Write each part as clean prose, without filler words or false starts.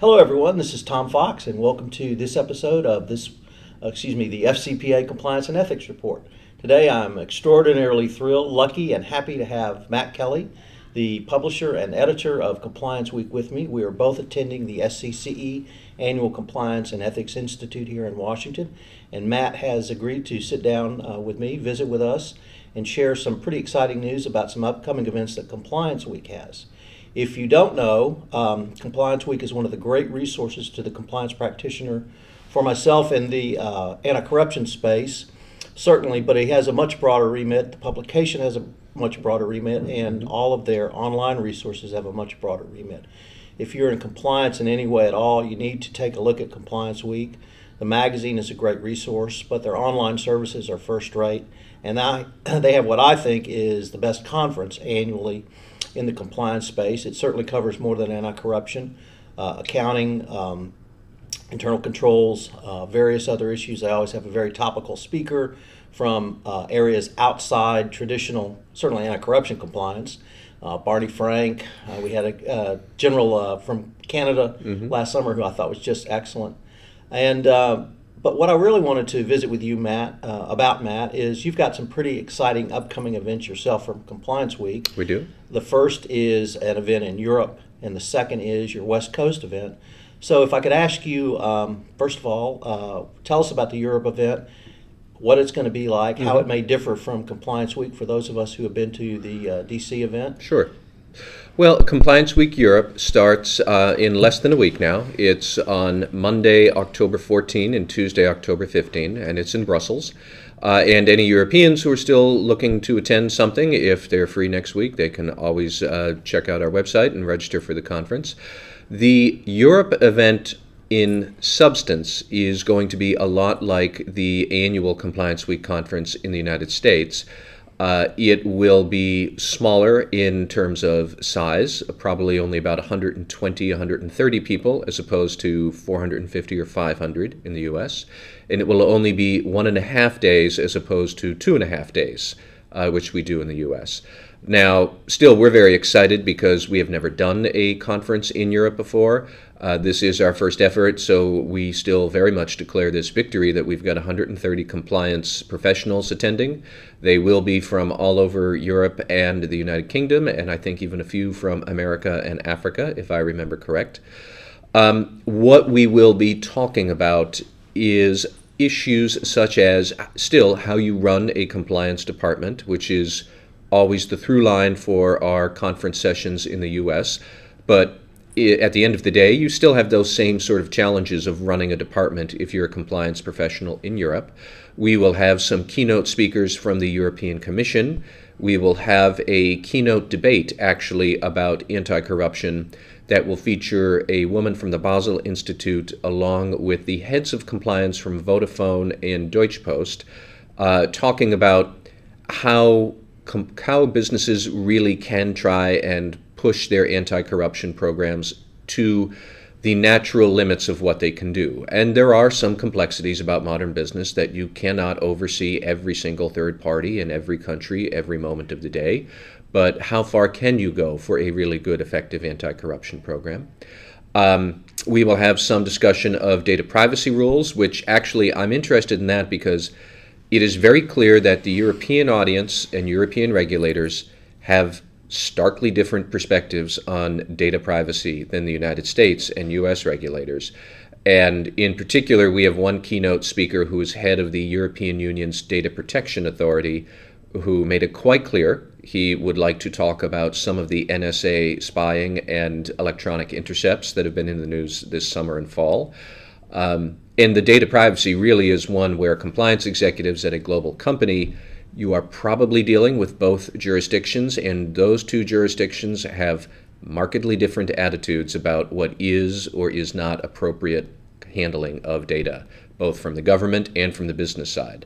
Hello, everyone. This is Tom Fox, and welcome to this episode of the FCPA Compliance and Ethics Report. Today, I'm extraordinarily thrilled, lucky, and happy to have Matt Kelly, the publisher and editor of Compliance Week, with me. We are both attending the SCCE Annual Compliance and Ethics Institute here in Washington, and Matt has agreed to sit down with me, visit with us, and share some pretty exciting news about some upcoming events that Compliance Week has. If you don't know, Compliance Week is one of the great resources to the compliance practitioner for myself in the anti-corruption space, certainly, but it has a much broader remit. The publication has a much broader remit, and all of their online resources have a much broader remit. If you're in compliance in any way at all, you need to take a look at Compliance Week. The magazine is a great resource, but their online services are first rate, and they have what I think is the best conference annually in the compliance space. It certainly covers more than anti-corruption, accounting, internal controls, various other issues. They always have a very topical speaker from areas outside traditional, certainly anti-corruption compliance. Barney Frank, we had a general from Canada last summer who I thought was just excellent. And but what I really wanted to visit with you, Matt, is you've got some pretty exciting upcoming events yourself from Compliance Week. We do. The first is an event in Europe, and the second is your West Coast event. So if I could ask you, first of all, tell us about the Europe event, what it's going to be like, how it may differ from Compliance Week for those of us who have been to the DC event. Sure. Well, Compliance Week Europe starts in less than a week now. It's on Monday, October 14 and Tuesday, October 15, and it's in Brussels. And any Europeans who are still looking to attend something, if they're free next week, they can always check out our website and register for the conference. The Europe event in substance is going to be a lot like the annual Compliance Week conference in the United States. It will be smaller in terms of size, probably only about 120, 130 people, as opposed to 450 or 500 in the U.S. And it will only be 1.5 days as opposed to 2.5 days, which we do in the U.S. Now, still, we're very excited because we have never done a conference in Europe before. This is our first effort, so we still very much declare this victory that we've got 130 compliance professionals attending. They will be from all over Europe and the United Kingdom, and I think even a few from America and Africa, if I remember correct. What we will be talking about is issues such as, still, how you run a compliance department, which is always the through line for our conference sessions in the U.S., but at the end of the day, you still have those same sort of challenges of running a department if you're a compliance professional in Europe. We will have some keynote speakers from the European Commission. We will have a keynote debate, actually, about anti-corruption that will feature a woman from the Basel Institute along with the heads of compliance from Vodafone and Deutsche Post, talking about how businesses really can try and push their anti-corruption programs to the natural limits of what they can do. And there are some complexities about modern business that you cannot oversee every single third party in every country every moment of the day. But how far can you go for a really good, effective anti-corruption program? We will have some discussion of data privacy rules, which actually I'm interested in that because it is very clear that the European audience and European regulators have starkly different perspectives on data privacy than the United States and U.S. regulators. And in particular, we have one keynote speaker who is head of the European Union's Data Protection Authority, who made it quite clear he would like to talk about some of the NSA spying and electronic intercepts that have been in the news this summer and fall. And the data privacy really is one where compliance executives at a global company, you are probably dealing with both jurisdictions, and those two jurisdictions have markedly different attitudes about what is or is not appropriate handling of data, both from the government and from the business side.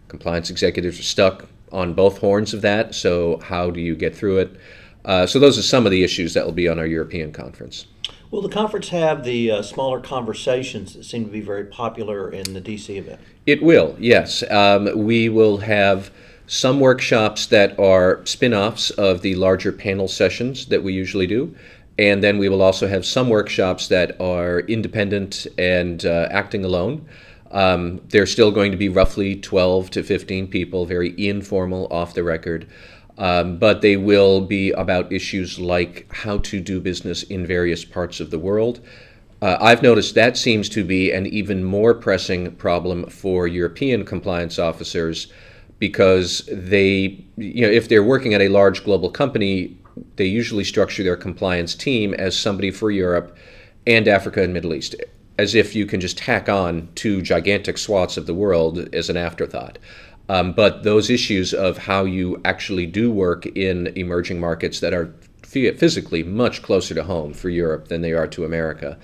Compliance executives are stuck on both horns of that, so how do you get through it? So those are some of the issues that will be on our European conference. Will the conference have the smaller conversations that seem to be very popular in the DC event? It will, yes. We will have some workshops that are spin-offs of the larger panel sessions that we usually do, And then we will also have some workshops that are independent and acting alone. There's still going to be roughly 12 to 15 people, very informal, off the record. But they will be about issues like how to do business in various parts of the world. I've noticed that seems to be an even more pressing problem for European compliance officers because they, if they're working at a large global company, they usually structure their compliance team as somebody for Europe and Africa and Middle East, as if you can just tack on two gigantic swaths of the world as an afterthought. But those issues of how you actually do work in emerging markets that are physically much closer to home for Europe than they are to America,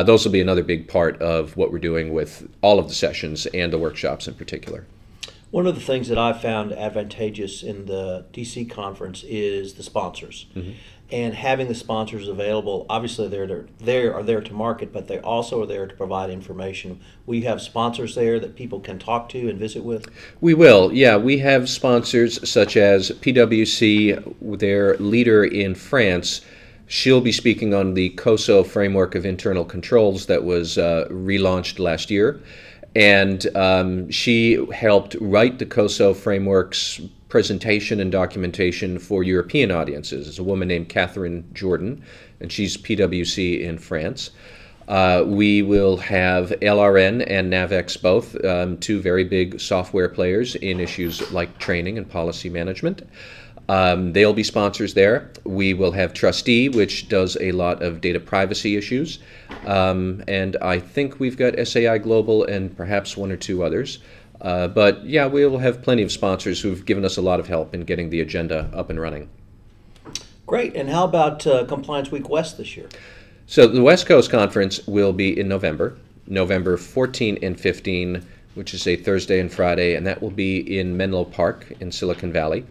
those will be another big part of what we're doing with all of the sessions and the workshops in particular. One of the things that I've found advantageous in the DC conference is the sponsors. Mm-hmm. And having the sponsors available, obviously they are there to market, but they also are there to provide information. We have sponsors there that people can talk to and visit with? We will, yeah. We have sponsors such as PwC, their leader in France. She'll be speaking on the COSO framework of internal controls that was relaunched last year. And she helped write the COSO framework's presentation and documentation for European audiences. It's a woman named Catherine Jordan, and she's PwC in France. We will have LRN and Navex both, two very big software players in issues like training and policy management. They'll be sponsors there. We will have Trustee, which does a lot of data privacy issues. And I think we've got SAI Global and perhaps one or two others. But yeah, we will have plenty of sponsors who've given us a lot of help in getting the agenda up and running. Great. And how about Compliance Week West this year? So the West Coast Conference will be in November 14 and 15, which is a Thursday and Friday, and that will be in Menlo Park in Silicon Valley.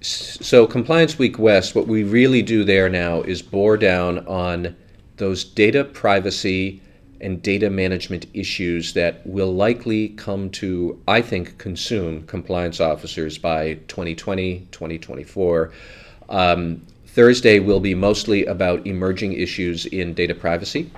So Compliance Week West, what we really do there now is bore down on those data privacy and data management issues that will likely come to, I think, consume compliance officers by 2020, 2024. Thursday will be mostly about emerging issues in data privacy,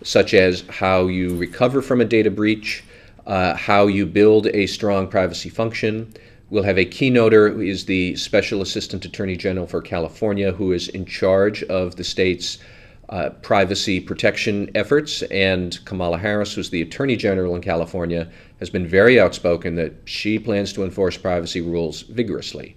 such as how you recover from a data breach, how you build a strong privacy function. We'll have a keynoter who is the Special Assistant Attorney General for California, who is in charge of the state's privacy protection efforts. And Kamala Harris, who's the Attorney General in California, has been very outspoken that she plans to enforce privacy rules vigorously.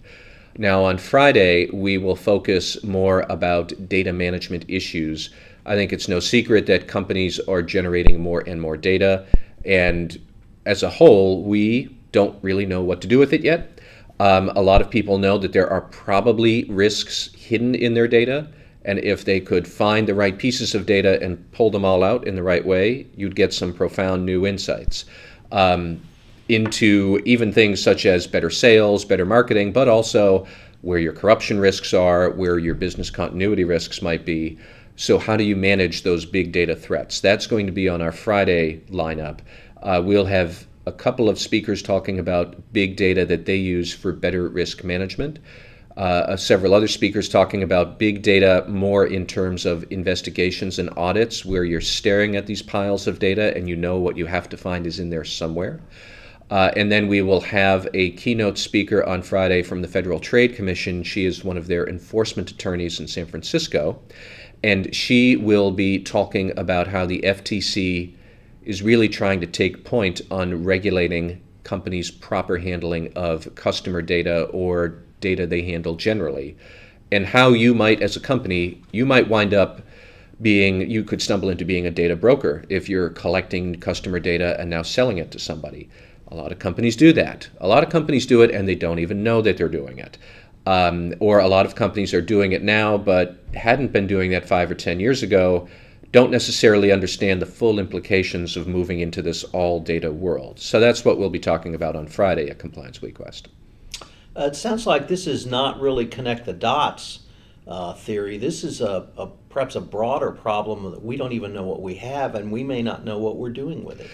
Now, on Friday, we will focus more about data management issues. I think it's no secret that companies are generating more and more data, and as a whole, we don't really know what to do with it yet. A lot of people know that there are probably risks hidden in their data, and if they could find the right pieces of data and pull them all out in the right way, you'd get some profound new insights into even things such as better sales, better marketing, but also where your corruption risks are, where your business continuity risks might be. So how do you manage those big data threats? That's going to be on our Friday lineup. We'll have a couple of speakers talking about big data that they use for better risk management. Several other speakers talking about big data more in terms of investigations and audits, where you're staring at these piles of data and you know what you have to find is in there somewhere. And then we will have a keynote speaker on Friday from the Federal Trade Commission. She is one of their enforcement attorneys in San Francisco, and she will be talking about how the FTC is really trying to take point on regulating companies' proper handling of customer data or data they handle generally, and how you might, as a company, you might wind up you could stumble into being a data broker if you're collecting customer data and now selling it to somebody. A lot of companies do that. A lot of companies do it and they don't even know that they're doing it. Or a lot of companies are doing it now but hadn't been doing that 5 or 10 years ago, don't necessarily understand the full implications of moving into this all data world. So that's what we'll be talking about on Friday at Compliance Week West. It sounds like this is not really connect the dots theory. This is perhaps a broader problem that we don't even know what we have, and we may not know what we're doing with it.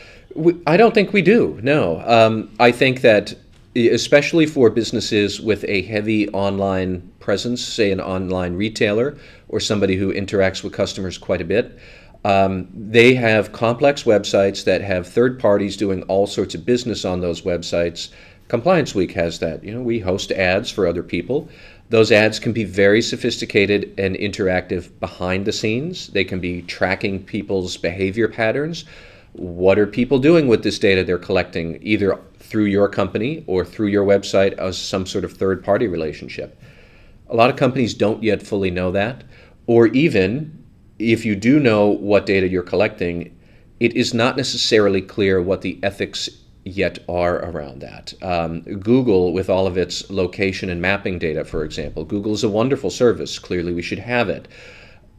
I don't think we do, no. I think that especially for businesses with a heavy online presence, say an online retailer or somebody who interacts with customers quite a bit. They have complex websites that have third parties doing all sorts of business on those websites. Compliance Week has that. We host ads for other people. Those ads can be very sophisticated and interactive behind the scenes. They can be tracking people's behavior patterns. What are people doing with this data they're collecting, either through your company or through your website as some sort of third-party relationship? A lot of companies don't yet fully know that, or even if you do know what data you're collecting, it is not necessarily clear what the ethics yet are around that. Google, with all of its location and mapping data, for example, Google is a wonderful service. Clearly, we should have it.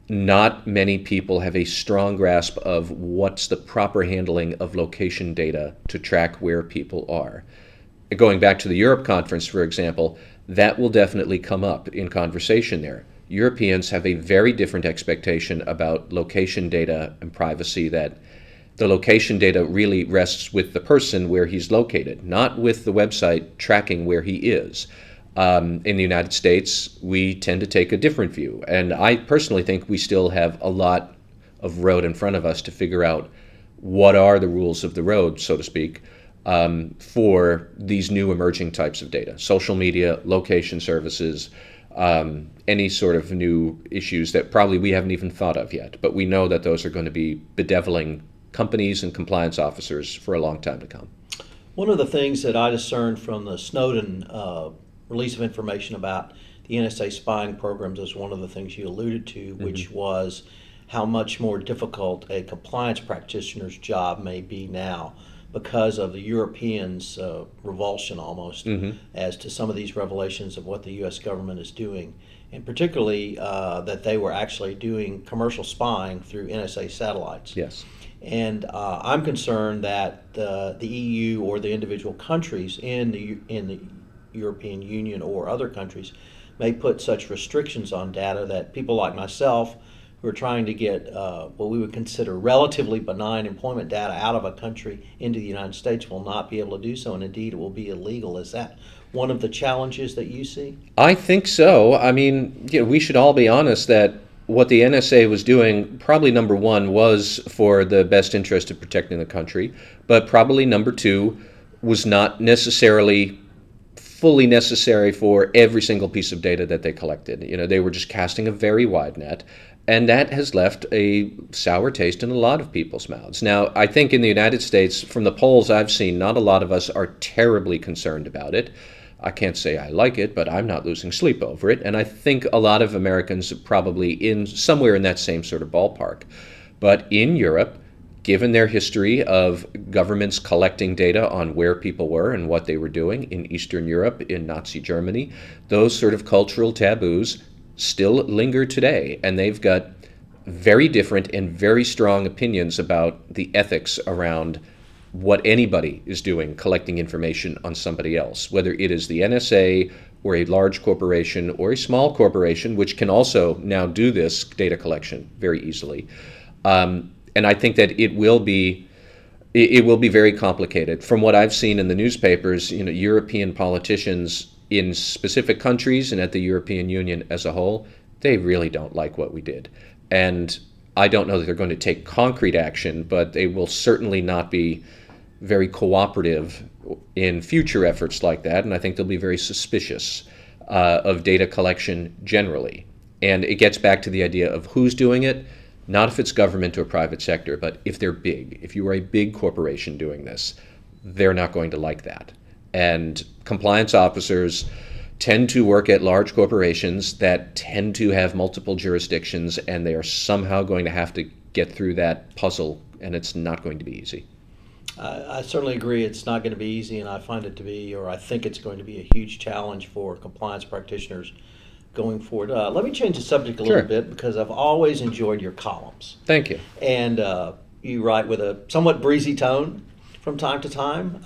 Not many people have a strong grasp of what's the proper handling of location data to track where people are. Going back to the Europe conference, for example, that will definitely come up in conversation there. Europeans have a very different expectation about location data and privacy, that the location data really rests with the person where he's located, not with the website tracking where he is. In the United States, we tend to take a different view, and I personally think we still have a lot of road in front of us to figure out what are the rules of the road, so to speak, for these new emerging types of data. Social media, location services, any sort of new issues that probably we haven't even thought of yet, but we know that those are going to be bedeviling companies and compliance officers for a long time to come. One of the things that I discerned from the Snowden release of information about the NSA spying programs is one of the things you alluded to, which was how much more difficult a compliance practitioner's job may be now because of the Europeans' revulsion almost as to some of these revelations of what the U.S. government is doing, and particularly that they were actually doing commercial spying through NSA satellites. Yes. And I'm concerned that the EU or the individual countries in the European Union or other countries may put such restrictions on data that people like myself who are trying to get what we would consider relatively benign employment data out of a country into the United States will not be able to do so, and indeed it will be illegal. Is that one of the challenges that you see? I think so. I mean, we should all be honest that what the NSA was doing, probably number one, was for the best interest of protecting the country, but probably number two was not necessarily fully necessary for every single piece of data that they collected. They were just casting a very wide net, and that has left a sour taste in a lot of people's mouths. Now, I think in the United States, from the polls I've seen, not a lot of us are terribly concerned about it. I can't say I like it, but I'm not losing sleep over it, and I think a lot of Americans are probably in somewhere in that same sort of ballpark. But in Europe, given their history of governments collecting data on where people were and what they were doing in Eastern Europe, in Nazi Germany, those sort of cultural taboos still linger today, and they've got very different and very strong opinions about the ethics around what anybody is doing collecting information on somebody else, whether it is the NSA or a large corporation or a small corporation, which can also now do this data collection very easily. And I think that it will be very complicated. From what I've seen in the newspapers, European politicians in specific countries and at the European Union as a whole, they really don't like what we did. And I don't know that they're going to take concrete action, but they will certainly not be very cooperative in future efforts like that. And I think they'll be very suspicious of data collection generally. And it gets back to the idea of who's doing it. Not if it's government or private sector, but if they're big. If you are a big corporation doing this, they're not going to like that. And compliance officers tend to work at large corporations that tend to have multiple jurisdictions, and they are somehow going to have to get through that puzzle, and it's not going to be easy. I certainly agree it's not going to be easy, and I find it to be, or I think it's going to be a huge challenge for compliance practitioners going forward. Let me change the subject a little bit because I've always enjoyed your columns. Thank you. And you write with a somewhat breezy tone from time to time.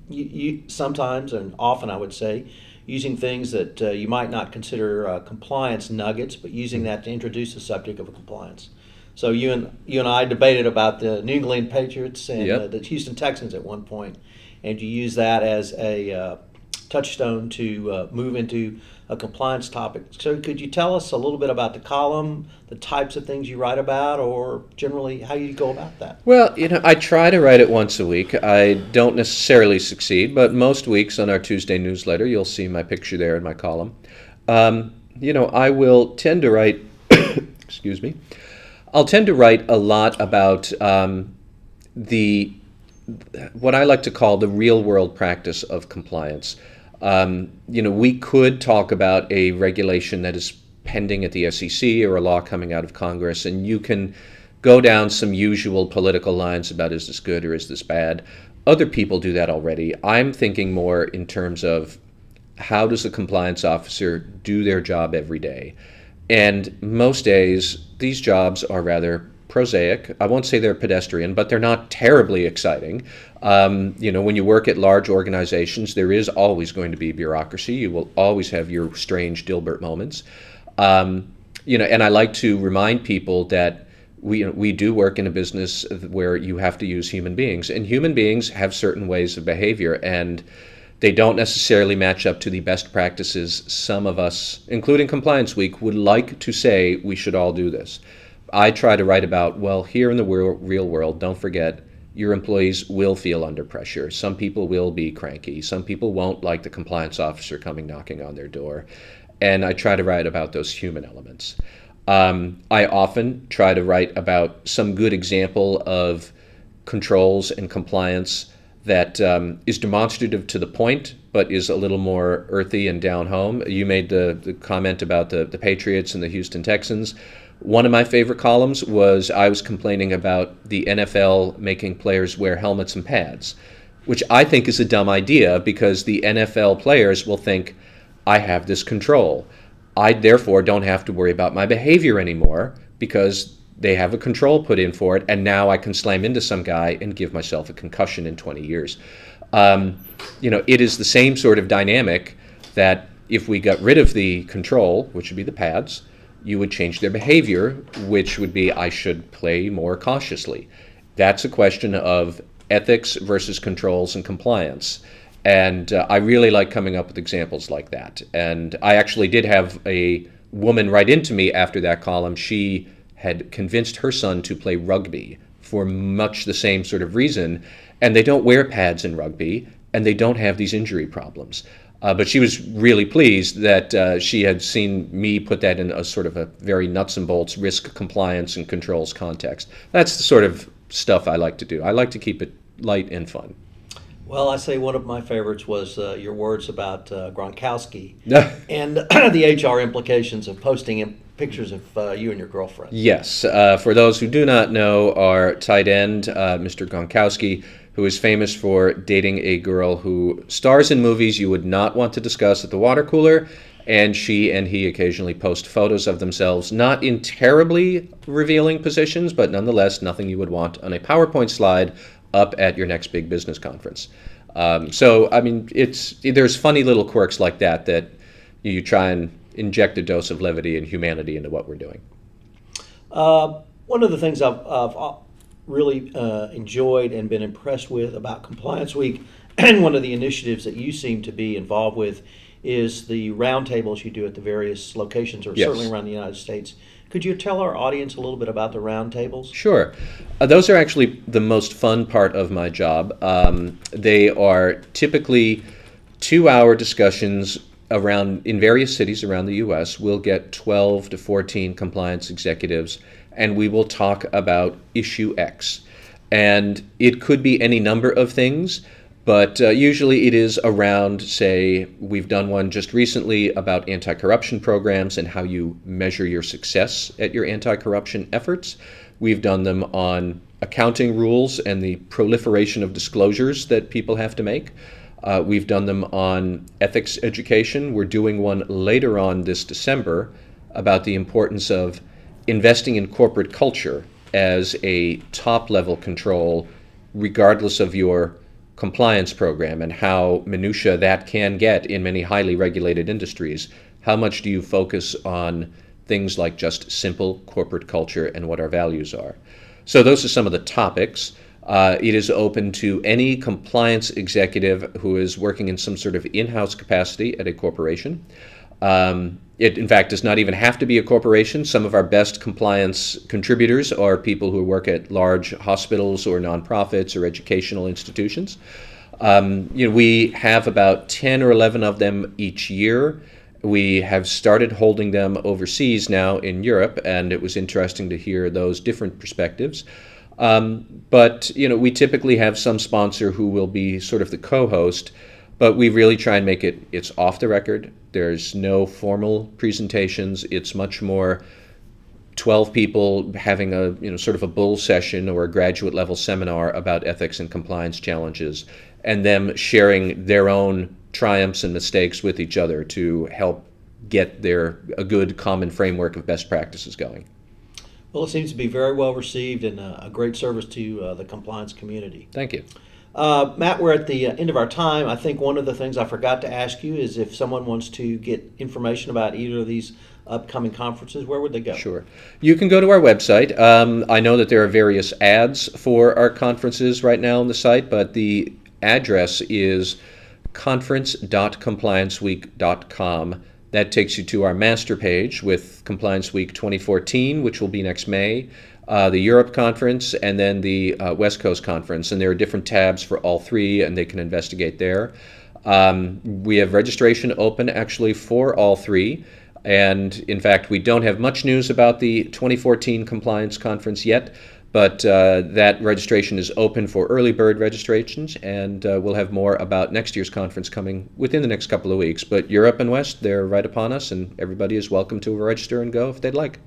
You sometimes, and often I would say, using things that you might not consider compliance nuggets, but using that to introduce the subject of compliance. So you and I debated about the New England Patriots and the Houston Texans at one point. and you use that as a touchstone to move into a compliance topic. So could you tell us a little bit about the column, the types of things you write about, or generally how you go about that? Well, I try to write it once a week. I don't necessarily succeed, but most weeks on our Tuesday newsletter, you'll see my picture there in my column. I will tend to write, excuse me, I'll tend to write a lot about what I like to call the real world practice of compliance. We could talk about a regulation that is pending at the SEC or a law coming out of Congress, and you can go down some usual political lines about is this good or is this bad. Other people do that already. I'm thinking more in terms of how does a compliance officer do their job every day? And most days, these jobs are rather prosaic. I won't say they're pedestrian, but they're not terribly exciting. When you work at large organizations, there is always going to be bureaucracy. You will always have your strange Dilbert moments. And I like to remind people that we do work in a business where you have to use human beings, and human beings have certain ways of behavior, and they don't necessarily match up to the best practices some of us, including Compliance Week, would like to say we should all do this. I try to write about, well, here in the real world, don't forget, your employees will feel under pressure. Some people will be cranky. Some people won't like the compliance officer coming knocking on their door. And I try to write about those human elements. I often try to write about some good example of controls and compliance that is demonstrative to the point, but is a little more earthy and down home. You made the comment about the Patriots and the Houston Texans. One of my favorite columns was I was complaining about the NFL making players wear helmets and pads, which I think is a dumb idea because the NFL players will think, I have this control. I therefore don't have to worry about my behavior anymore because they have a control put in for it, and now I can slam into some guy and give myself a concussion in 20 years. It is the same sort of dynamic that if we got rid of the control, which would be the pads, you would change their behavior, which would be I should play more cautiously. That's a question of ethics versus controls and compliance. And I really like coming up with examples like that. And I actually did have a woman write into me after that column. She had convinced her son to play rugby for much the same sort of reason. And they don't wear pads in rugby, and they don't have these injury problems. But she was really pleased that she had seen me put that in a sort of a very nuts and bolts risk compliance and controls context. That's the sort of stuff I like to do. I like to keep it light and fun. Well, I say one of my favorites was your words about Gronkowski and the HR implications of posting pictures of you and your girlfriend. Yes. For those who do not know, our tight end, Mr. Gronkowski, who is famous for dating a girl who stars in movies you would not want to discuss at the water cooler, and she and he occasionally post photos of themselves, not in terribly revealing positions, but nonetheless nothing you would want on a PowerPoint slide up at your next big business conference. There's funny little quirks like that you try and inject a dose of levity and humanity into what we're doing. One of the things I've really enjoyed and been impressed with about Compliance Week, and one of the initiatives that you seem to be involved with, is the roundtables you do at the various locations, or Yes. certainly around the United States. Could you tell our audience a little bit about the roundtables? Sure. Those are actually the most fun part of my job. They are typically 2-hour discussions in various cities around the U.S. We'll get 12 to 14 compliance executives, and we will talk about issue X. And it could be any number of things, but usually it is around, say, we've done one just recently about anti-corruption programs and how you measure your success at your anti-corruption efforts. We've done them on accounting rules and the proliferation of disclosures that people have to make. We've done them on ethics education. We're doing one later on this December about the importance of investing in corporate culture as a top-level control, regardless of your compliance program, and how minutia that can get in many highly regulated industries. How much do you focus on things like just simple corporate culture and what our values are? So those are some of the topics. It is open to any compliance executive who is working in some sort of in-house capacity at a corporation. It, in fact, does not even have to be a corporation. Some of our best compliance contributors are people who work at large hospitals or nonprofits or educational institutions. We have about 10 or 11 of them each year. We have started holding them overseas now in Europe, and it was interesting to hear those different perspectives. But we typically have some sponsor who will be sort of the co-host, but we really try and make it's off the record. There's no formal presentations. It's much more 12 people having a sort of a bull session or a graduate level seminar about ethics and compliance challenges, and them sharing their own triumphs and mistakes with each other to help get a good common framework of best practices going. Well, it seems to be very well received and a great service to the compliance community. Thank you. Matt, we're at the end of our time. I think one of the things I forgot to ask you is if someone wants to get information about either of these upcoming conferences, where would they go? Sure. You can go to our website. I know that there are various ads for our conferences right now on the site, but the address is conference.complianceweek.com. That takes you to our master page with Compliance Week 2014, which will be next May, the Europe Conference, and then the West Coast Conference. And there are different tabs for all three, and they can investigate there. We have registration open, actually, for all three. And, in fact, we don't have much news about the 2014 Compliance Conference yet, but that registration is open for early bird registrations, and we'll have more about next year's conference coming within the next couple of weeks. But Europe and West, they're right upon us, and everybody is welcome to register and go if they'd like.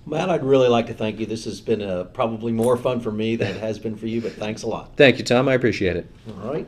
Matt, I'd really like to thank you. This has been probably more fun for me than it has been for you, but thanks a lot. Thank you, Tom. I appreciate it. All right.